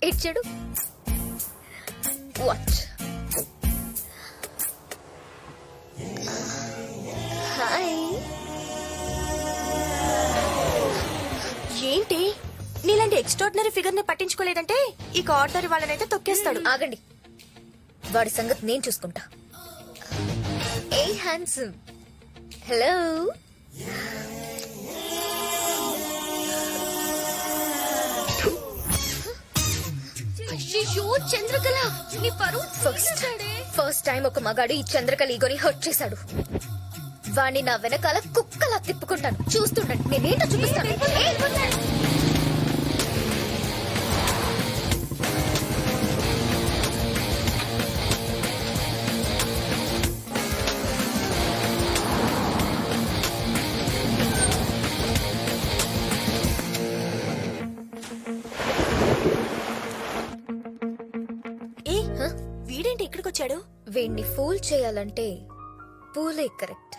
ఇచ్చాడు. Watch. Hi. ఏంటి నీలాంటి ఎక్స్ట్రాడినరీ ఫిగర్ ని పట్టించుకోలేదంటే ఈ ఆర్డినరీ వాళ్ళనైతే తొక్కేస్తాడు. ఆగండి, వాడి సంగతి నేను చూసుకుంటా. ఏ హ్యాండ్సమ్. హలో. అయ్యో చంద్రకళ, నీ పరువు. ఫస్ట్ టైం ఒక మగాడు ఈ చంద్రకళ ఈగోని హర్ట్ చేశాడు. వాణ్ణి నా వెనకాల కుక్కలా తిప్పుకుంటాను, చూస్తుండండి. నేనేంటో చూపిస్తాను. వీడేంటి ఇక్కడికి వచ్చాడు? వీణ్ణి ఫూల్ చేయాలంటే పూలే కరెక్ట్.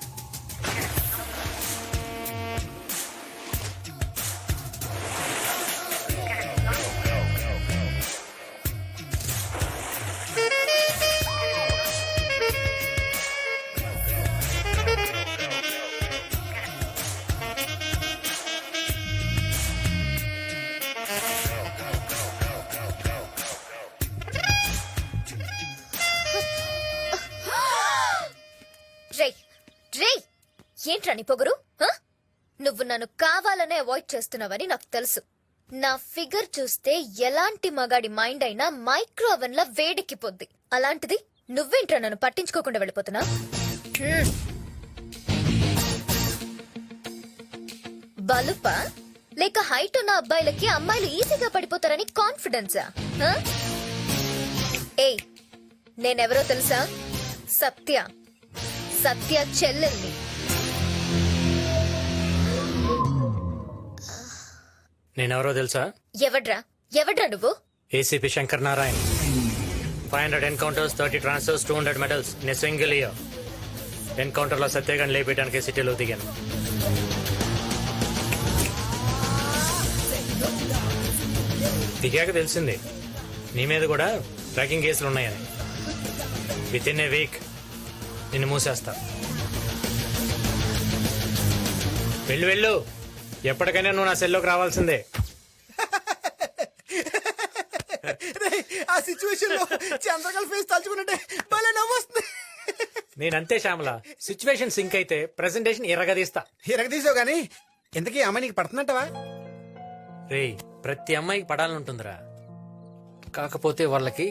ఏంట్రా నీ పొగరు? నువ్వు నన్ను కావాలనే అవాయిడ్ చేస్తున్నావని నాకు తెలుసు. నా ఫిగర్ చూస్తే ఎలాంటి మగాడి మైండ్ అయినా మైక్రో ఓవెన్ లా వేడెక్కిపోద్ది. అలాంటిది నువ్వేంట్రా నన్ను పట్టించుకోకుండా వెళ్ళిపోతున్నా? బలుపా లేక హైట్ ఉన్న అబ్బాయిలకి అమ్మాయిలు ఈజీగా పడిపోతారని కాన్ఫిడెన్సా? ఏయ్, నేనెవరో తెలుసా? సత్య చెల్లెల్ని. నేనెవరో తెలుసా? ఎవడ్రా నువ్వు? ACP Shankar Narayan. 500 encounters, 30 transfers, 200 medals in a single year. Encounter లో సత్యగాన్ని లేపేయడానికి సిటీలో దిగాను. దిగాక తెలిసింది నీ మీద కూడా ట్రాకింగ్ కేసులు ఉన్నాయని. విత్ ఇన్ ఏ వీక్ నిన్ను మూసేస్తా. వెళ్ళు, ఎప్పటికైనా నువ్వు నా సెల్లోకి రావాల్సిందే. ఆ సిచ్యువేషన్ లో చంద్రకళ ఫేస్ తలుచుకుంటే భలే నవ్వొస్తుంది. నేనంతే శ్యామల, సిచ్యువేషన్ సింక్ అయితే ప్రెజెంటేషన్ ఎరగదీసావు గానీ ఇంతకీ అమ్మాయి నీకు పడుతుందంటవా? రేయ్, ప్రతి అమ్మాయికి పడాలనుంటుందిరా. కాకపోతే వాళ్ళకి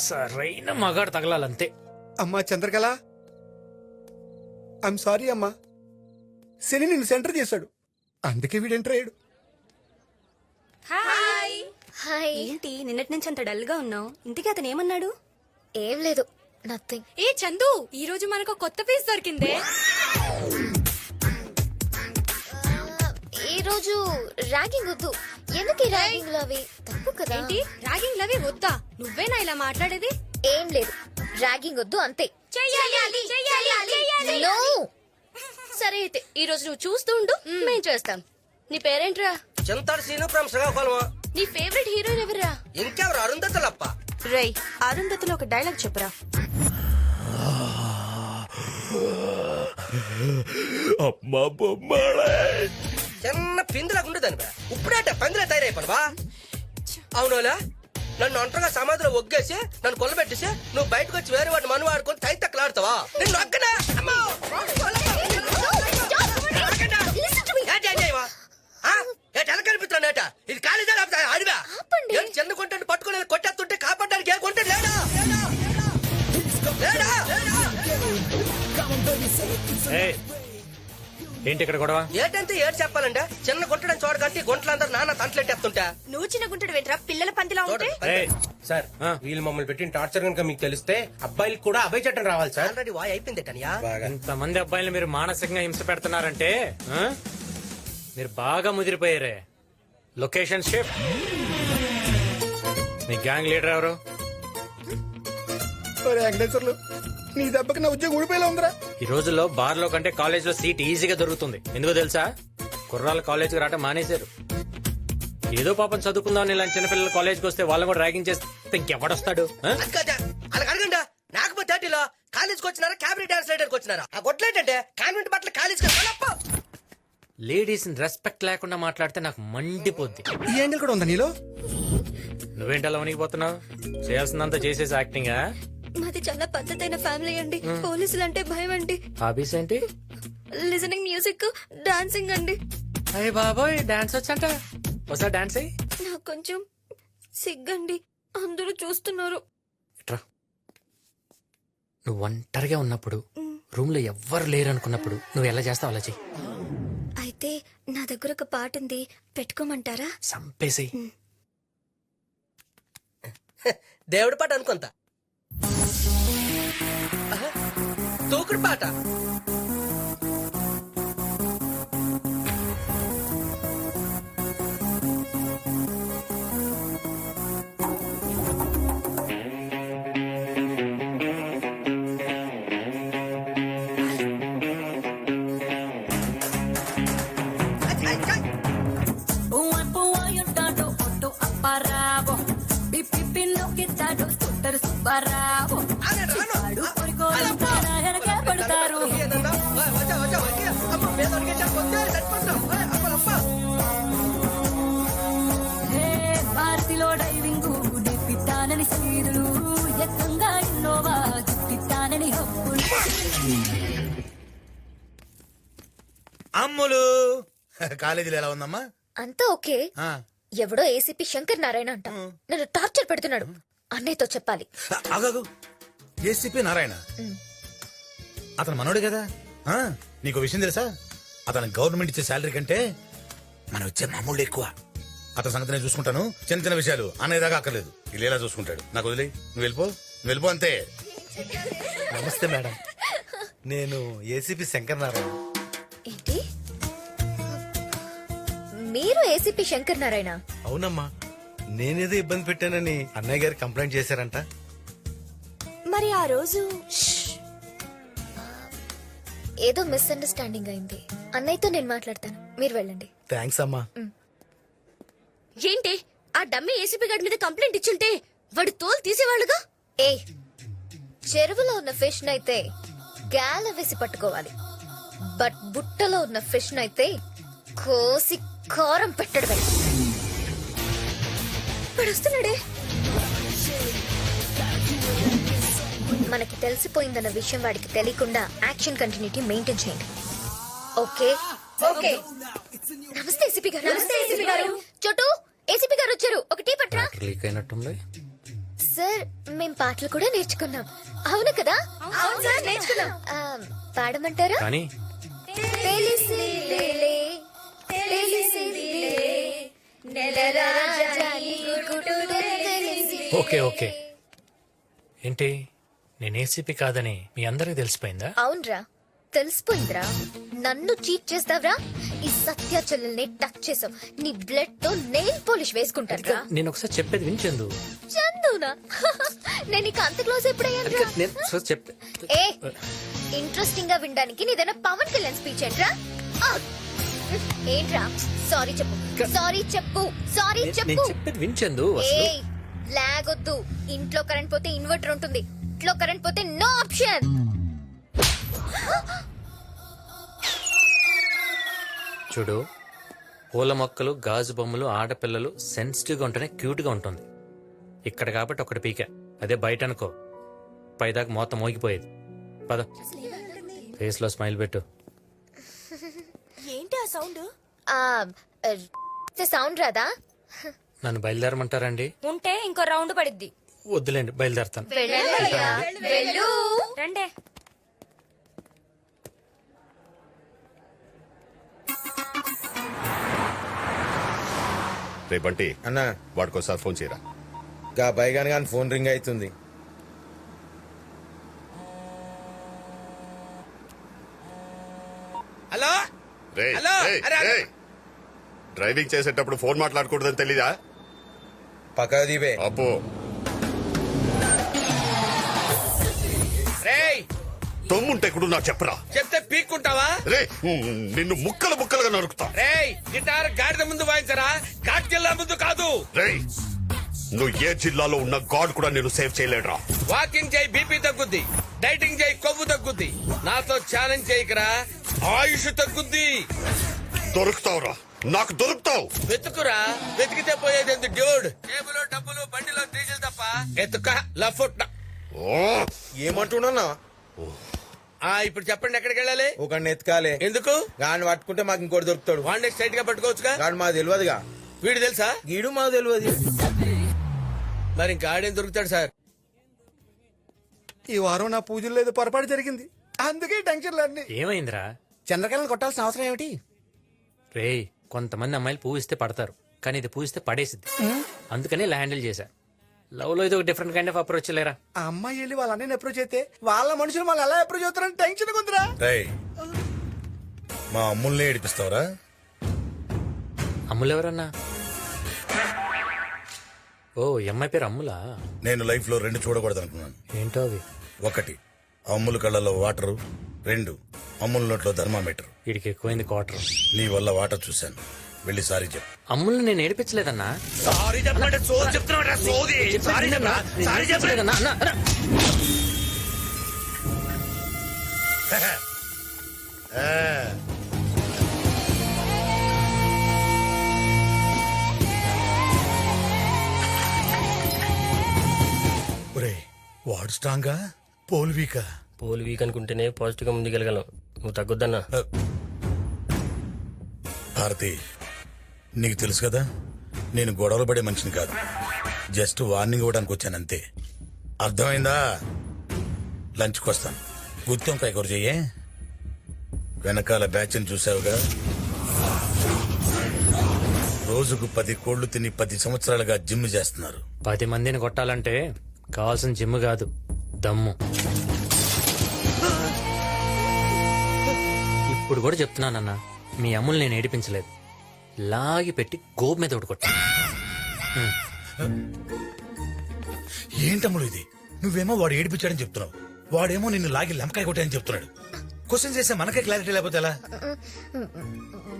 సరైన మగాడు తగలాలంతే. అమ్మా చంద్రకళ, ఐఎమ్ సారీ అమ్మా. శని నిన్ను సెంటర్ చేశాడు, అందుకే వీడు ఎంటర్ అయ్యాడు. హాయ్. ఏంటి నిన్నటి నుంచి అంత డల్ గా ఉన్నావు? ఇంతకీ అతను ఏమన్నాడు? ఏం లేదు, నథింగ్. ఏ చందు, ఈ రోజు మనకు కొత్త పీస్ దొరికిందే. ఈ రోజు ర్యాగింగ్ వద్దు. ఎందుకు ర్యాగింగ్ అవి తప్పు కదా? ఏంటి ర్యాగింగ్ లవి వద్దా? నువ్వేనా ఇలా మాట్లాడేది? ఏం లేదు, ర్యాగింగ్ వద్దు అంతే. No. సరే అయితే ఈ రోజు నువ్వు చూస్తూ ఉండు, మేం చేస్తాం. నీ పేరేంట్రా? చింతాడు సీను ఫ్రమ్ శ్రీకాకుళం. నీ ఫేవరెట్ హీరోయిన్ ఎవరా? ఇంకెవరు? అరుంధతులప్ప. రై, అరుంధతిలో ఒక డైలాగ్ చెప్పురా. చిన్న పిందులాగా ఉండేదాని బా, ఇప్పుడేట పందిలా తయారైపోవా? అవునోలా, నన్ను ఒంటరిగా సమాధిలో ఒగ్గేసి నన్ను కొల్లబెట్టేసి నువ్వు బయటకు వచ్చి వేరే వాడిని మను ఆడుకొని తై తక్కలాడతావా? నిన్ను ఒక్కనా కనిపిస్తున్నాట. ఇది కాలేజా అడివా? చిన్న కొంటాను పట్టుకునేది కొట్టేస్తుంటే కాపాడడానికి ఏ కొంటాడు లేడా? ఏంటి ఇక్కడ గొడవ? ఏటంటే ఏడు చెప్పాలంటే చిన్న గుంటడం చూడకంటే గుంటలందరూ నాన్న తంటలెట్టేస్తుంటా. నువ్వు చిన్న గుంటడు వెంట్రా, పిల్లల పందిలా ఉంటే. సార్, వీళ్ళు మమ్మల్ని పెట్టిన టార్చర్ కనుక మీకు తెలిస్తే అబ్బాయిలకు కూడా అభయ చట్టం రావాలి సార్. ఆల్రెడీ వాయ్ అయిపోయింది టనియా. ఇంతమంది అబ్బాయిలు మీరు మానసికంగా హింస పెడుతున్నారంటే మీరు బాగా ముదిరిపోయారే. Location shift. మీ గ్యాంగ్ లీడర్ ఎవరు? వెంకటేశ్వర్లు, నీ దెబ్బకి నా ఉద్యోగం ఊడిపోయేలా ఉందిరా. ఈ రోజుల్లో బార్ లో కంటే కాలేజ్ లో సీట్ ఈజీగా దొరుకుతుంది. ఎందుకో తెలుసా? కుర్రాళ్ళు కాలేజ్ కి రావటం మానేశారు. ఏదో పాపం చదువుకుందాం ఇలాంటి చిన్నపిల్లలు కాలేజ్కి వస్తే వాళ్ళని కూడా ర్యాగింగ్ చేస్తే ఇంకెవడొస్తాడు ఆ? అది కాదా అలా అడగండి నాకు 30లో కాలేజ్కి వచ్చినారా క్యాబినెట్ డాన్స్ రైడర్కి వచ్చినారా ఆ గొడ్లేంటంటే కాన్వెంట్ బట్టలు కాలేజ్కి లేడీస్ రెస్పెక్ట్ లేకుండా మాట్లాడితే నాకు మండిపోద్ది. ఈ యాంగిల్ కూడా ఉందా నీలో? నువ్వేంటి అలా వణికిపోతున్నావు? చేయాల్సిందంతా చేసేసి యాక్టింగ్. మాది చాలా పద్ధతైన ఫ్యామిలీ అండి. పోలీసులు అంటే భయం అండి. హాబీస్ ఏంటి? లిజనింగ్ మ్యూజిక్, డాన్సింగ్ అండి. అయ్య బాబోయ్, డాన్స్ వచ్చంట. ఒకసారి డాన్స్ అయ్యి. నాకు కొంచెం సిగ్గండి, అందరూ చూస్తున్నారు. ఇట్రా. నువ్వు ఒంటరిగా ఉన్నప్పుడు రూమ్ లో ఎవ్వరు లేరు అనుకున్నప్పుడు నువ్వు ఎలా చేస్తావు అలా చెయ్యి. అయితే నా దగ్గర ఒక పాట ఉంది, పెట్టుకోమంటారా? సంపేసి. దేవుడి పాట అనుకుంటా తూకుడు పాట భారతిలో డైవింగ్ డిప్పితానని సీదులు ఎక్కంగా ఇన్నోవా చుట్టితానని హక్కులు. అమ్ములు కాలేజీలో ఎలా ఉందమ్మా? అంతా ఓకే. ఆ, ఎవడో ఏసీపీ శంకర్ నారాయణ అంట నన్ను టార్చర్ పెడుతున్నాడు. అన్నయ్యతో చెప్పాలి. ఆగాగు. ఏసీపీ నారాయణ అతను మనోడే కదా? ఆ, నీకు విషయం తెలుసా? అతను గవర్నమెంట్ ఇచ్చే శాలరీ కంటే మనం ఇచ్చే మామూలు ఎక్కువ. అతని సంగతి నేను చూసుకుంటాను. చిన్న చిన్న విషయాలు అనేదాకా అక్కర్లేదు. ఇలా చూసుకుంటాడు. నాకు వదిలే, నువ్వు వెళ్ళిపో అంతే. నమస్తే మేడం, నేను ఏసీపీ శంకర్ నారాయణ. ఏంటి, మీరు ఏసీపీ శంకర్ నారాయణ? అవునమ్మా, నేనేదో ఇబ్బంది పెట్టానని అన్నయ్య గారు కంప్లైంట్ చేశారంట. మరి ఆ రోజు ఏదో మిస్అండర్స్టాండింగ్ అయింది. అన్నయ్యతో నేను మాట్లాడతాను, మీరు వెళ్ళండి. థ్యాంక్స్ అమ్మా. ఏంటి ఆ డమ్మీ ఏసీపీ గారి మీద కంప్లైంట్ ఇచ్చుంటే వాడు తోలు తీసేవాళ్ళుగా. ఏ, చెరువులో ఉన్న ఫిష్ నైతే గాల వేసి పట్టుకోవాలి, బట్ బుట్టలో ఉన్న ఫిష్ నైతే కోసి కారం పెట్టడమే. వాడు వస్తున్నాడే. మనకి తెలిసిపోయిందన్న విషయం వాడికి తెలియకుండా యాక్షన్ కంటిన్యూటీ మెయింటైన్ చేయండి. Okay okay. నమస్తే ఏసీపీ గారు. నమస్తే ఏసీపీ గారు. చోటు, ఏసీపీ గారు వచ్చారు. ఒక టీ పట్రా. లీక్ అయినట్టుంది. సార్, మేం పాటలు కూడా నేర్చుకున్నాం. అవును కదా? అవును సార్, నేర్చుకున్నాం. పాడమంటారా? కానీ తెలిసిలేలే, తెలిసిలేలే, నెలరాజాని గుడు తెలిసిలే. Okay okay. ఏంటి, నేను ఏసీపీ కాదని మీ అందరికి తెలిసిపోయిందా? అవునరా, తెలిసిపోయిందిరా. నన్ను చీట్ చేస్తావరా? ఈ సత్య చెల్లెల్ని టచ్ చేసావు, నీ బ్లడ్ తో నెయిల్ పాలిష్ వేసుకుంటాను. నేను ఒకసారి చెప్పేది వినిచెందు. చందునా? నేను నీకు అంత క్లోజ్ ఎప్పుడయ్యాను? నేను ఒకసారి చెప్తే ఏ, ఇంట్రెస్టింగ్ గా వినడానికి నీదైనా పవన్ కళ్యాణ్ స్పీచ్ ఏంట్రా? ఏంట్రా? సారీ చెప్పు, సారీ చెప్పు, సారీ నేను చెప్పు. చెప్పేది వినిచెందు. ఏ, లాగొద్దు. ఇంట్లో కరెంట్ పోతే ఇన్వర్టర్ ఉంటుంది, ఇంట్లో కరెంట్ పోతే నో ఆప్షన్. చూడు, పూల మొక్కలు, గాజు బొమ్మలు, ఆడపిల్లలు సెన్సిటివ్ గా ఉంటేనే క్యూట్ గా ఉంటుంది. ఇక్కడ కాబట్టి ఒకటి పీక, అదే బయట అనుకో పైదాకా మొత్తం మోగిపోయేది. పద, ఫేస్ లో స్మైల్ పెట్టు. ఏంటి ఆ సౌండ్? సౌండ్ రాదా? నన్ను బయలుదేరమంటారండి? ఉంటే ఇంకో రౌండ్ పడిద్ది. వద్దులేండి, బయలుదేరతాను. వెళ్ళు. రండే. రే బంటి అన్నా, వాడికోసారి ఫోన్ చేయరా. గా బైగాన్ గాని ఫోన్ రింగ్ అవుతుంది. హలో రే హలో, అరే, అరే. డ్రైవింగ్ చేసేటప్పుడు ఫోన్ మాట్లాడకూడదని తెలీదా? పక్క దీపే. అబ్బో, రేయ్ తమ్ముంటే కూడా నాకు చెప్పరా చెప్తే పీక్కుంటావా? రే నిన్ను ముక్కలు ముక్కలుగా నరుకుతా. రేయ్ గిటార్ గాడిద ముందు వాయించరా, ఘాట్ జిల్లా ముందు కాదు. రేయ్ నువ్వు ఏ జిల్లాలో ఉన్న గాడ్ కూడా నేను సేవ్ చేయలేడురా. వాకింగ్ చేయి బీపీ తగ్గుద్ది, డైటింగ్ చేయి కొవ్వు తగ్గుద్ది. నాతో ఛాలెంజ్ చేయకరా, ఆయుష్ తగ్గుద్ది. దొరుకుతావురా, నాకు దొరుకుతావు. వెతుకురా, వెతికితే పోయేది ఎందుకు డ్యూడ్? జేబులో డబ్బులు, బండిలో డీజిల్ తప్ప ఎత్తుక లఫుట్. ఓ, ఏమంటున్నా? ఇప్పుడు చెప్పండి ఎక్కడికి వెళ్ళాలి? ఒక ఎత్కాలే. ఎందుకు? గాని పట్టుకుంటే మాకు ఇంకోటి దొరుకుతాడు. వన్ డే స్ట్రైట్ గా పట్టుకోవచ్చుగా. గాని మాకు తెలియదుగా. వీడు తెలుసా? గీడు మాకు తెలియదు. మరి ఇంకా ఆడేం దొరుకుతాడు సార్? ఈ వారం నా పూజలు లేదు పొరపాటు జరిగింది, అందుకే టెన్షన్లు అన్ని. ఏమైందిరా? చంద్రకళను కొట్టాల్సిన అవసరం ఏమిటి? రేయ్ కొంతమంది అమ్మాయిలు పూజిస్తే పడతారు, కానీ ఇది పూజిస్తే పడేసిద్ది. అందుకనే ఇలా హ్యాండిల్ చేశా. లవ్ లో ఇది ఒక డిఫరెంట్ కైండ్ ఆఫ్ అప్రోచ్ లేరా. ఆ అమ్మాయి వెళ్ళి వాళ్ళ అన్నయ్యని అప్రోచ్ అయితే వాళ్ళ మనుషులు వాళ్ళు ఎలా అప్రోచ్ అవుతారని టెన్షన్ ఉందిరా. రేయ్ మా అమ్ముల్ని ఏడిపిస్తావరా? అమ్ములు ఎవరన్నా? ఓ ఈ అమ్మాయి పేరు అమ్ములా? నేను లైఫ్ లో 2 చూడకూడదు అనుకున్నాను. ఏంటో అవి? 1 అమ్ముల కళ్ళలో వాటరు, 2 అమ్ముల నోట్లో థర్మామీటర్. వీడికి ఎక్కువైంది క్వార్టర్. నీ వల్ల వాటర్ చూశాను, వెళ్ళి సారీ చెప్పు. అమ్ముల్ని నేను ఏడిపించలేదన్నా. సారీ చెప్పండి, సోది చెప్తున్నాడు. సోది సారీ చెప్పరా, సారీ చెప్పలేదు. అన్నా, అన్నా, అన్నా. ఒరేయ్ వాడు స్ట్రాంగా, పోల్ వీకా? పోల్ వీక్ అనుకుంటేనే పాజిటివ్ గా ముందుకెళ్ళగలం. నువ్వు తగ్గొద్దన్నా. భారతి నీకు తెలుసు కదా, నేను గొడవలు పడే మనిషిని కాదు. జస్ట్ వార్నింగ్ ఇవ్వడానికి వచ్చానంతే. అర్థమైందా? లంచ్కి వస్తాను. గుత్తంకాయ కూర చెయ్యే. వెనకాల బ్యాచ్ని చూసావుగా, రోజుకు 10 కోళ్లు తిని 10 సంవత్సరాలుగా జిమ్ చేస్తున్నారు. 10 మందిని కొట్టాలంటే కావాల్సిన జిమ్ కాదు, దమ్ము. ఇప్పుడు కూడా చెప్తున్నానన్నా, మీ అమ్ములు నేను ఏడిపించలేదు. లాగి పెట్టి గోపు మీద కొట్టా. ఏంటమ్ముడు ఇది? నువ్వేమో వాడు ఏడిపించాడని చెప్తున్నావు, వాడేమో నిన్ను లాగి లెంపకాయ కొట్టాయని చెప్తున్నాడు. క్వశ్చన్ చేస్తే మనకే క్లారిటీ లేకపోతే ఎలా?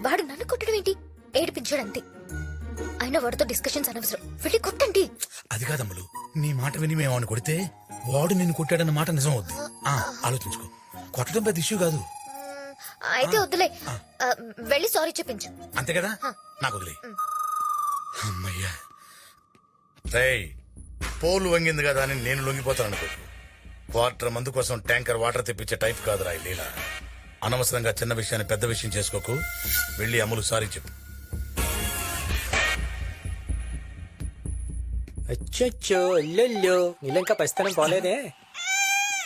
వాడు నన్ను కొట్టడం ఏంటి? ఏడిపించాడంతే. అయినా వాడితో డిస్కషన్స్ అనవసరం, వెళ్ళి కొట్టండి. అది కాదమ్ములు, నీ మాట విని మేము వాడిని కొడితే వాడు నిన్ను కొట్టాడన్న మాట నిజం అవుద్ది. ఆలోచించుకో, కొట్టడం పెద్ద ఇష్యూ కాదు. అయితే వద్దులే, వెళ్ళి సారీ చెప్పించు. అంతే కదా, నాకు వదిలే. అమ్మయ్యా. రేయ్ పోలు వంగింది కదా అని నేను లొంగిపోతాను అనుకో. క్వార్టర్ మందు కోసం ట్యాంకర్ వాటర్ తెప్పించే టైప్ కాదురా ఈ లీల. అనవసరంగా చిన్న విషయాన్ని పెద్ద విషయం చేసుకోకు. వెళ్ళి అమ్ములు సారీ చెప్పు. అచ్చో అల్లెల్లో ఇలా ఇంకా పరిస్థితి పోలేదే.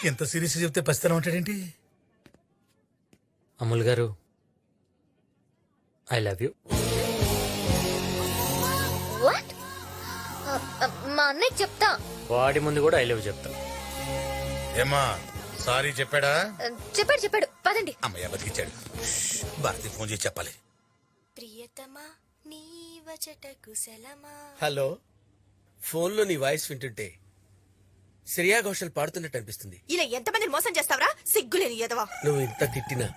ఎంత సీరియస్ చెప్తే పసితనం ఉంటాడేంటి? అమ్ముల్ గారు, ఐ లవ్ యూ. వాట్? మా అన్నయ్య చెప్తా. వాడి ముందు కూడా ఐ లవ్ చెప్తా. ఏమా సారీ చెప్పాడా? చెప్పాడు. పదండి. అమ్మయ్య బతికిచ్చాడు. భారతి ఫోన్ చేసి చెప్పాలి. ప్రియతమా నీ వచట కుశలమా. హలో, ఫోన్ లో నీ వాయిస్ వింటుంటే శ్రేయా ఘోషల్ పాడుతున్నట్టు అనిపిస్తుంది. ఇలా ఎంతమందిని మోసం చేస్తావరా, సిగ్గులేని ఎదవా. నువ్వు ఇంత తిట్టినా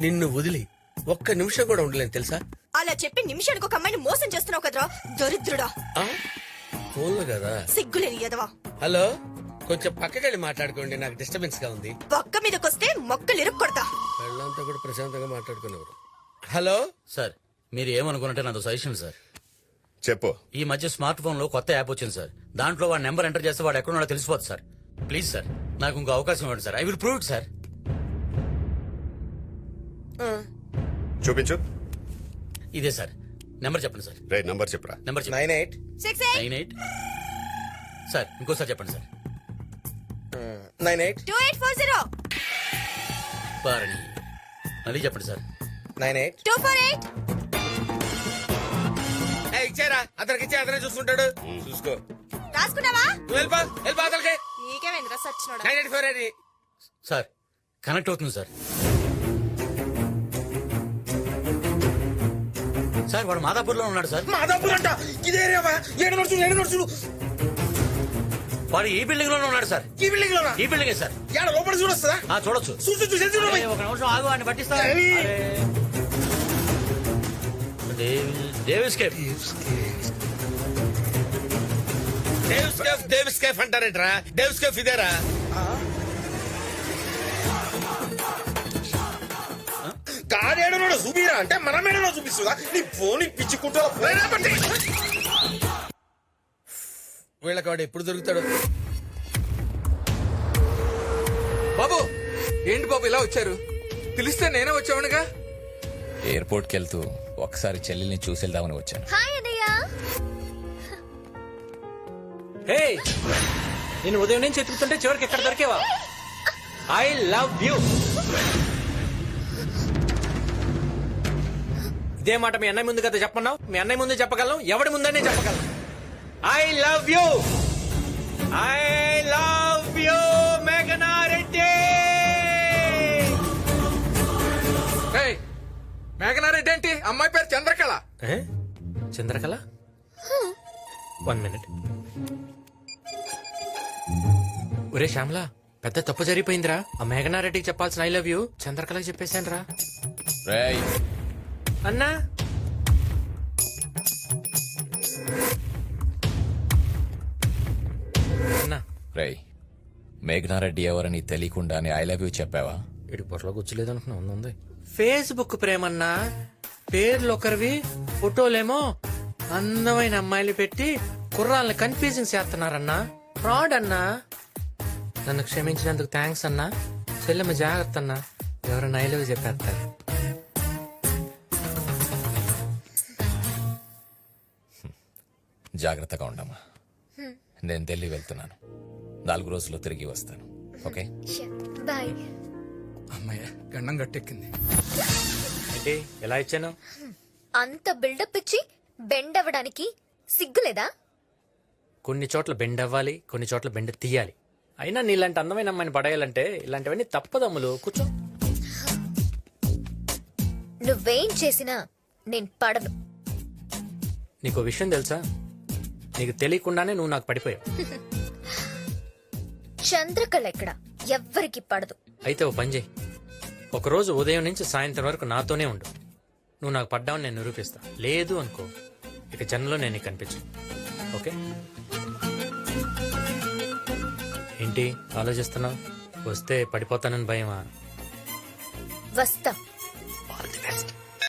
నిన్ను వదిలి ఒక్క నిమిషం కూడా ఉండలేను తెలుసా? అలా చెప్పి నిమిషానికి ఒక అమ్మాయిని మోసం చేస్తున్నావు కదరా, దరిద్రుడా. ఫోన్ లో కదా. సిగ్గులేని ఎదవా. హలో, కొంచెం పక్కకెళ్ళి మాట్లాడుకోండి, నాకు డిస్టర్బెన్స్ గా ఉంది. పక్క మీదకొస్తే మొక్కలు ఇరుక్కొడతా. వాళ్ళంతా కూడా ప్రశాంతంగా మాట్లాడుకునేవారు. హలో సార్, మీరు ఏమనుకున్నట్టే నాతో సజెషన్ సార్. చెప్పు. ఈ మధ్య స్మార్ట్ ఫోన్ లో కొత్త యాప్ వచ్చింది సార్. దాంట్లో వాడి నెంబర్ ఎంటర్ చేస్తే వాడు ఎక్కడున్నాడో తెలిసిపోతుంది సార్. ప్లీజ్ సార్, నాకు ఇంకో అవకాశం ఇవ్వండి sir. I will prove it sir. చూపించు. ఇదే సార్ నెంబర్, చెప్పండి సార్. రే నంబర్ చెప్పురా. Number 98 sir. ఇంకోసారి చెప్పండి సార్. 98 2840 బారణి. మళ్ళీ చెప్పండి సార్. 98 248. ఇచ్చారా? అతనికి ఇచ్చే అతనే చూసుకుంటాడు. చూసుకో. రాసుకున్నావా? నువ్వు వెళ్ళిపో అతనికి. నీకేమైందిరా సచ్చినోడా? 984 అని. సార్ కనెక్ట్ అవుతుంది సార్. సార్ వాడు మాదాపూర్ లో ఉన్నాడు సార్. మాదాపూర్ అంట. ఇదే రేవా? 7 నడుచు. వాడు ఈ బిల్డింగ్ లోనే ఉన్నాడు సార్. ఈ బిల్డింగ్ లో ఈ బిల్డింగే సార్. యాడ లోపల చూడొస్తుందా? చూడొచ్చు. చూసి అరే, ఒక నిమిషం ఆగు, వాడిని పట్టిస్తా. అరే. Davis cafe. డేవిస్ కేఫ్ అంటారేట్రా? డేవిస్ కేఫ్ ఇదేరా? కాడేడో చూపిరా అంటే మన మేడలో చూపిస్తుందా? నీ ఫోన్ పిచ్చుకుంటా. వీళ్ళకాడు ఎప్పుడు దొరుకుతాడు? బాబు ఏంటి బాబు ఇలా వచ్చారు? పిలిస్తే నేనే వచ్చావునుగా. ఎయిర్పోర్ట్ కి వెళ్తూ ఒకసారి చెల్లెల్ని చూసి వెళ్దామని వచ్చాను. హాయ్ అన్నయ్య. హే, నేను ఉదయం నుంచి ఎత్తుకుతుంటే చివరికి ఎక్కడ దొరికేవా? I love you. ఇదే మాట మీ అన్నయ్య ముందు కదా చెప్పన్నావు. మీ అన్నయ్య ముందు చెప్పగలను, ఎవడి ముందనే చెప్పగలను. I love you. I love you మేఘనా రెడ్డి. మేఘనారెడ్డి ఏంటి? అమ్మాయి పేరు చంద్రకళ. చంద్రకళ? 1 మినిట్. ఒరే శ్యామలా, పెద్ద తప్పు జరిగిపోయిందిరా. ఆ మేఘనారెడ్డికి చెప్పాల్సిన ఐ లవ్ యూ చంద్రకళకి చెప్పేశాను రా. రేయ్, అన్నా. అన్నా, రేయ్, మేఘనారెడ్డి ఎవరని తెలియకుండానే ఐ లవ్ యూ చెప్పావా? ఇటు పొరలో కూర్చోలేదు అనుకున్నా. ఉంది ఫేస్బుక్ ప్రేమన్నా. పేర్లు ఒకరివి, ఫోటోలేమో అందమైన అమ్మాయిలు పెట్టి కుర్రాళ్ళని కన్ఫ్యూజింగ్ చేస్తున్నారన్నా. ఫ్రాడ్ అన్నా. నన్ను క్షమించినందుకు థ్యాంక్స్ అన్నా. చెల్లెమ్మ జాగ్రత్త అన్నా, ఎవరైనా ఐ లవ్ యూ చెప్పేస్తారు. జాగ్రత్తగా ఉండమ్మా. నేను ఢిల్లీ వెళ్తున్నాను. 4 రోజుల్లో తిరిగి వస్తాను. Okay, bye. అమ్మాయ గండం గట్టెక్కింది. ఏంటి ఎలా ఇచ్చాను? అంత బిల్డప్ ఇచ్చి బెండ్ అవ్వడానికి సిగ్గులేదా? కొన్ని చోట్ల బెండ్ అవ్వాలి, కొన్ని చోట్ల బెండ్ తీయాలి. అయినా నీలాంటి అందమైన అమ్మాయిని పడేయాలంటే ఇలాంటివన్నీ తప్పదమ్ములు. కూర్చో. నువ్వేం చేసినా నేను పడను. నీకో విషయం తెలుసా? నీకు తెలియకుండానే నువ్వు నాకు పడిపోయావు. చంద్రకళ ఎక్కడ ఎవ్వరికి పడదు. అయితే ఓ పని చేయి, ఒకరోజు ఉదయం నుంచి సాయంత్రం వరకు నాతోనే ఉండు. నువ్వు నాకు పడ్డావని నేను నిరూపిస్తా. లేదు అనుకో, ఇక జన్మలో నేను నీకు కనిపించు. ఓకే? ఏంటి ఆలోచిస్తున్నావు? వస్తే పడిపోతానని భయమా? వస్తా.